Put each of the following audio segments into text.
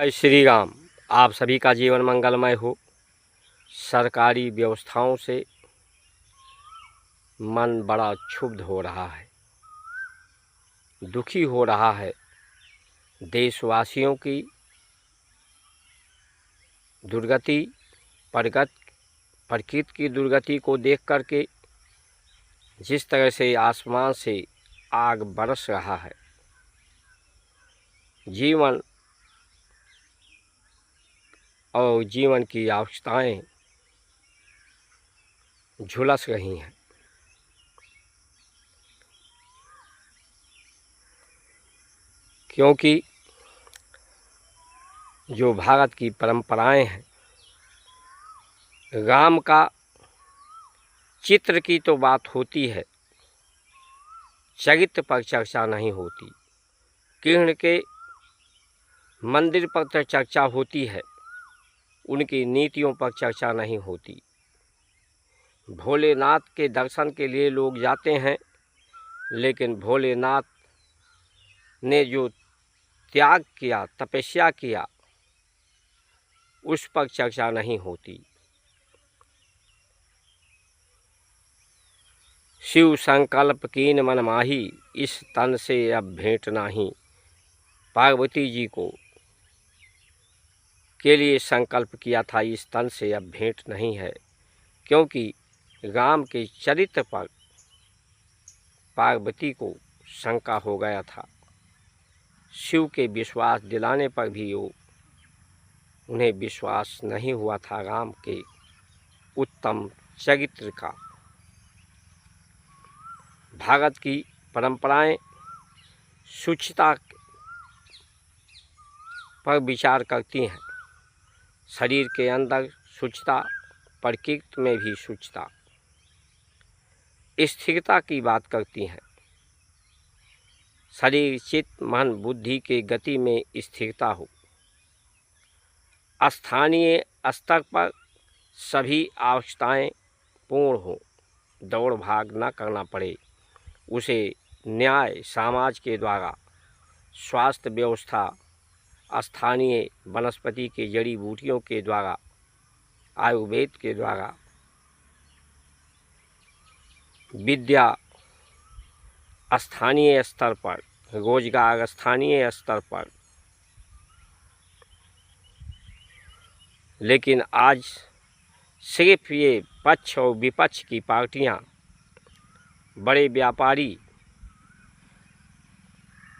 जय श्री राम। आप सभी का जीवन मंगलमय हो। सरकारी व्यवस्थाओं से मन बड़ा क्षुब्ध हो रहा है, दुखी हो रहा है। देशवासियों की दुर्गति, प्रकृति की दुर्गति को देख करके जिस तरह से आसमान से आग बरस रहा है, जीवन और जीवन की आवश्यकताएं झुलस रही हैं। क्योंकि जो भारत की परंपराएं हैं, राम का चित्र की तो बात होती है, चरित्र पर चर्चा नहीं होती। कृष्ण के मंदिर पर तो चर्चा होती है, उनकी नीतियों पर चर्चा नहीं होती। भोलेनाथ के दर्शन के लिए लोग जाते हैं, लेकिन भोलेनाथ ने जो त्याग किया, तपस्या किया, उस पर चर्चा नहीं होती। शिव संकल्प कीन मन माही, इस तन से अब भेंट नाही। पार्वती जी को के लिए संकल्प किया था, इस तन से अब भेंट नहीं है। क्योंकि राम के चरित्र पर पार्वती को शंका हो गया था। शिव के विश्वास दिलाने पर भी उन्हें विश्वास नहीं हुआ था राम के उत्तम चरित्र का। भारत की परंपराएं शुचिता पर विचार करती हैं। शरीर के अंदर शुचिता, प्रकृति में भी शुचिता, स्थिरता की बात करती हैं। शरीर, चित्त, मन, बुद्धि के गति में स्थिरता हो। स्थानीय स्तर पर सभी आवश्यकताएं पूर्ण हो, दौड़ भाग न करना पड़े। उसे न्याय समाज के द्वारा, स्वास्थ्य व्यवस्था स्थानीय वनस्पति के जड़ी बूटियों के द्वारा, आयुर्वेद के द्वारा, विद्या स्थानीय स्तर पर, रोजगार स्थानीय स्तर पर। लेकिन आज सिर्फ ये पक्ष और विपक्ष की पार्टियां, बड़े व्यापारी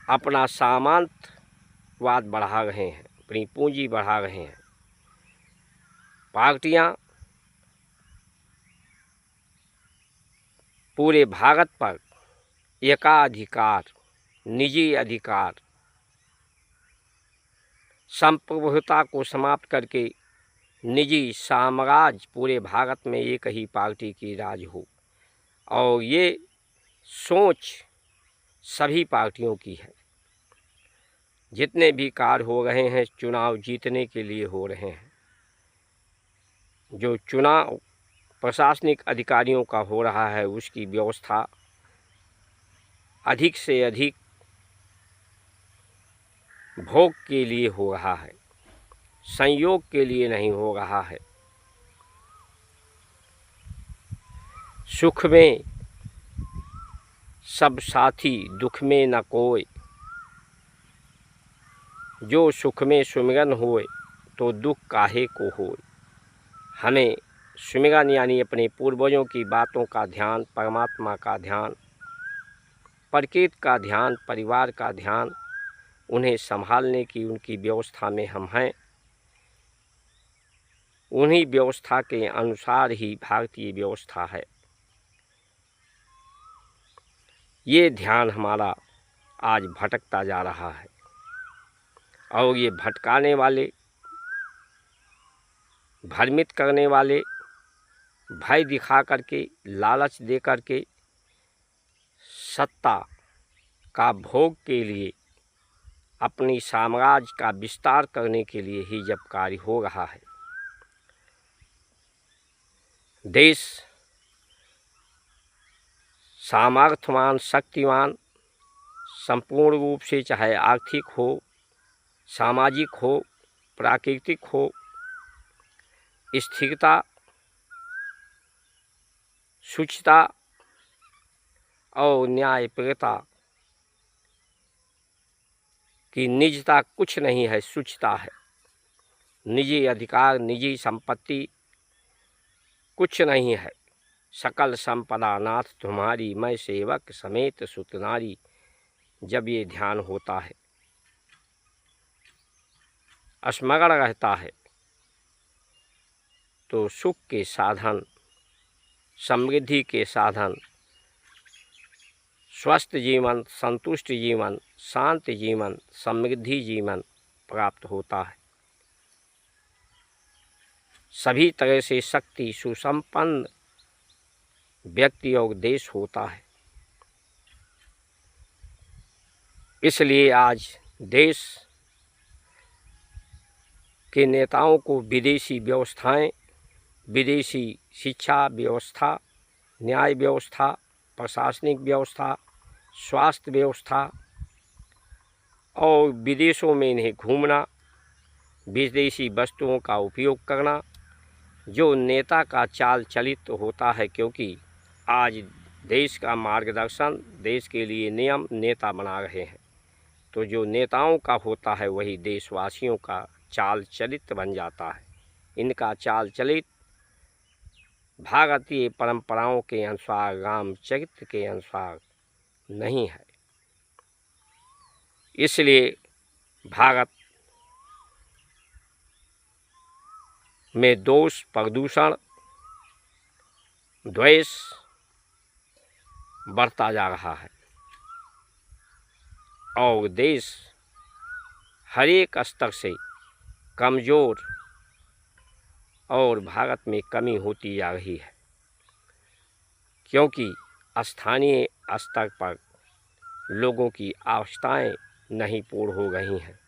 अपना सामंतवाद बढ़ा रहे हैं, अपनी पूंजी बढ़ा रहे हैं। पार्टियां पूरे भारत पर एकाधिकार, निजी अधिकार, संप्रभुता को समाप्त करके निजी साम्राज्य पूरे भारत में एक ही पार्टी की राज हो। और ये सोच सभी पार्टियों की है। जितने भी कार्य हो रहे हैं, चुनाव जीतने के लिए हो रहे हैं। जो चुनाव प्रशासनिक अधिकारियों का हो रहा है, उसकी व्यवस्था अधिक से अधिक भोग के लिए हो रहा है, संयोग के लिए नहीं हो रहा है। सुख में सब साथी, दुख में न कोई। जो सुख में सुमिरन होए, तो दुख काहे को होए। हमें सुमिरन यानी अपने पूर्वजों की बातों का ध्यान, परमात्मा का ध्यान, प्रकृति का ध्यान, परिवार का ध्यान, उन्हें संभालने की उनकी व्यवस्था में हम हैं। उन्हीं व्यवस्था के अनुसार ही भारतीय व्यवस्था है। ये ध्यान हमारा आज भटकता जा रहा है। और ये भटकाने वाले, भ्रमित करने वाले, भय दिखा करके, लालच दे करके, सत्ता का भोग के लिए, अपनी साम्राज्य का विस्तार करने के लिए ही जब कार्य हो रहा है। देश सामर्थ्यवान, शक्तिवान, संपूर्ण रूप से, चाहे आर्थिक हो, सामाजिक हो, प्राकृतिक हो, स्थिरता, शुचिता और न्यायप्रियता की निजता कुछ नहीं है, शुचिता है। निजी अधिकार, निजी संपत्ति कुछ नहीं है। सकल संपदा नाथ तुम्हारी, मैं सेवक समेत सुत नारी। जब ये ध्यान होता है, स्मरण रहता है, तो सुख के साधन, समृद्धि के साधन, स्वस्थ जीवन, संतुष्ट जीवन, शांत जीवन, समृद्धि जीवन प्राप्त होता है। सभी तरह से शक्ति सुसंपन्न व्यक्ति और देश होता है। इसलिए आज देश के नेताओं को विदेशी व्यवस्थाएं, विदेशी शिक्षा व्यवस्था, न्याय व्यवस्था, प्रशासनिक व्यवस्था, स्वास्थ्य व्यवस्था और विदेशों में इन्हें घूमना, विदेशी वस्तुओं का उपयोग करना, जो नेता का चाल चलित होता है। क्योंकि आज देश का मार्गदर्शन, देश के लिए नियम नेता बना रहे हैं, तो जो नेताओं का होता है वही देशवासियों का चाल चलित बन जाता है। इनका चाल चलित भारतीय परंपराओं के अनुसार, रामचरित्र के अनुसार नहीं है। इसलिए भारत में दोष, प्रदूषण, द्वेष बढ़ता जा रहा है और देश हर एक स्तर से कमज़ोर और भारत में कमी होती जा रही है। क्योंकि स्थानीय स्तर पर लोगों की आवश्यकताएं नहीं पूर्ण हो रही हैं।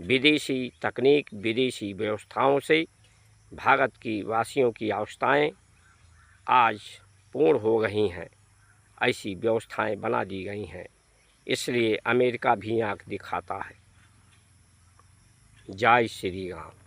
विदेशी तकनीक, विदेशी व्यवस्थाओं से भारत की वासियों की आवश्यकताएं आज पूर्ण हो रही हैं। ऐसी व्यवस्थाएं बना दी गई हैं। इसलिए अमेरिका भी आंख दिखाता है। जय श्री राम।